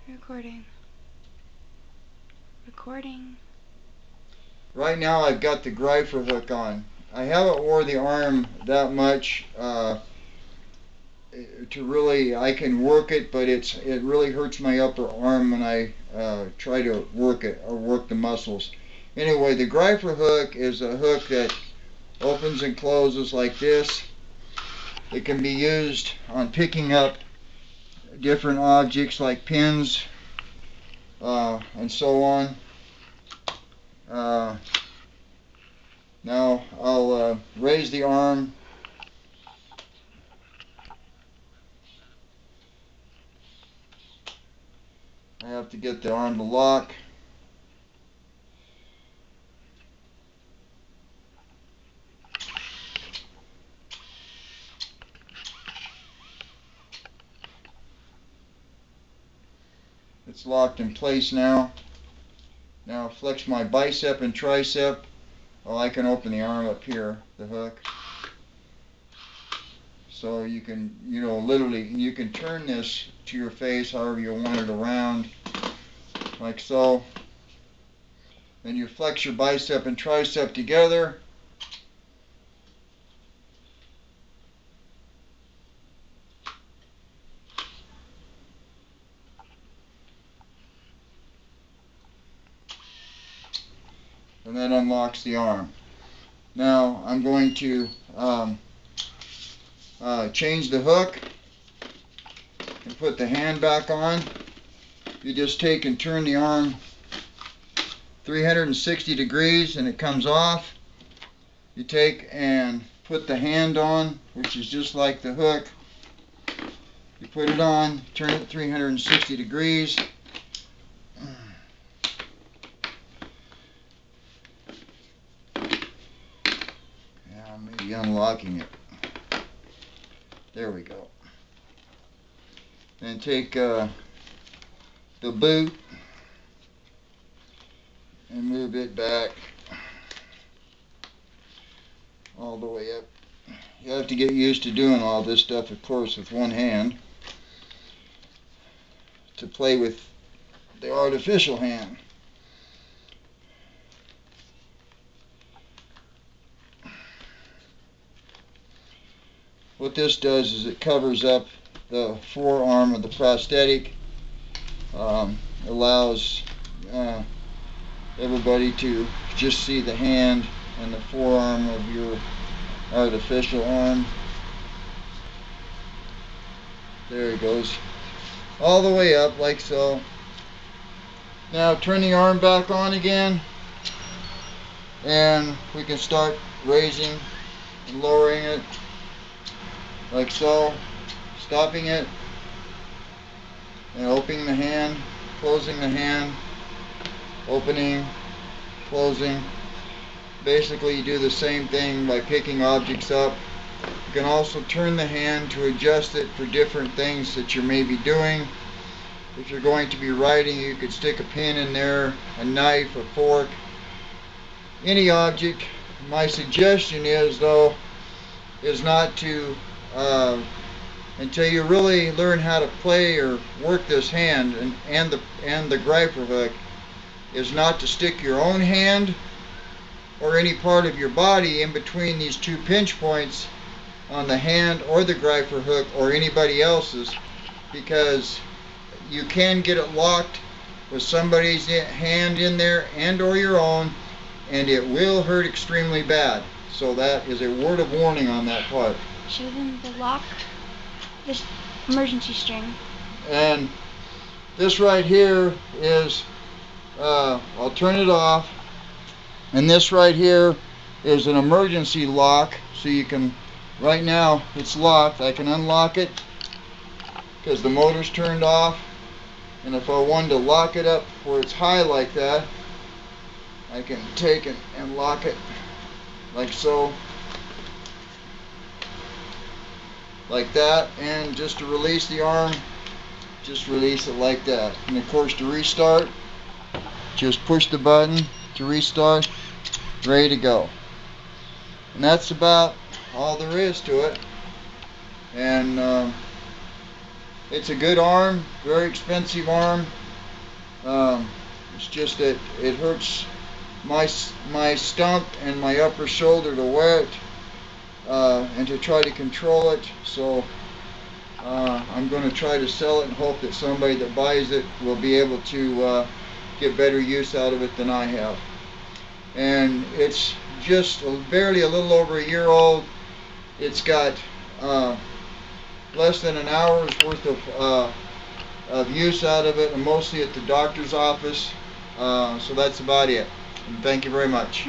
Recording. Recording. Right now I've got the greifer hook on. I haven't wore the arm that much to really, I can work it, but it really hurts my upper arm when I try to work it or work the muscles. Anyway, the greifer hook is a hook that opens and closes like this. It can be used on picking up different objects like pins and so on. Now I'll raise the arm. I have to get the arm to lock. It's locked in place now. Now flex my bicep and tricep. Well, I can open the arm up here, the hook. So you can, literally, you can turn this to your face however you want it around, like so. Then you flex your bicep and tricep together. And that unlocks the arm. Now I'm going to change the hook and put the hand back on. You just take and turn the arm 360 degrees and it comes off. You take and put the hand on, which is just like the hook. You put it on, turn it 360 degrees. Yeah, maybe unlocking it. There we go. Then take the boot and move it back all the way up. You have to get used to doing all this stuff, of course, with one hand to play with the artificial hand. What this does is it covers up the forearm of the prosthetic, allows everybody to just see the hand and the forearm of your artificial arm. There it goes, all the way up like so. Now turn the arm back on again, and we can start raising and lowering it like so, stopping it and opening the hand, closing the hand, opening, closing. Basically you do the same thing by picking objects up. You can also turn the hand to adjust it for different things that you may be doing. If you're going to be writing, you could stick a pen in there, a knife, a fork, any object. My suggestion is, though, is not to until you really learn how to play or work this hand and the greifer hook, is not to stick your own hand or any part of your body in between these two pinch points on the hand or the greifer hook or anybody else's, because you can get it locked with somebody's hand in there and or your own, and it will hurt extremely bad. So that is a word of warning on that part. Show them the lock, this emergency string. And this right here is, I'll turn it off, and this right here is an emergency lock, so you can, right now it's locked, I can unlock it because the motor's turned off, and if I wanted to lock it up where it's high like that, I can take it and lock it like so, like that. And just to release the arm, just release it like that. And of course, to restart, just push the button to restart, ready to go. And that's about all there is to it. And It's a good arm, very expensive arm. It's just that it hurts my stump and my upper shoulder to wear it and to try to control it. So I'm going to try to sell it and hope that somebody that buys it will be able to get better use out of it than I have. And it's just barely a little over a year old. It's got less than an hour's worth of use out of it, and mostly at the doctor's office. So that's about it. And thank you very much.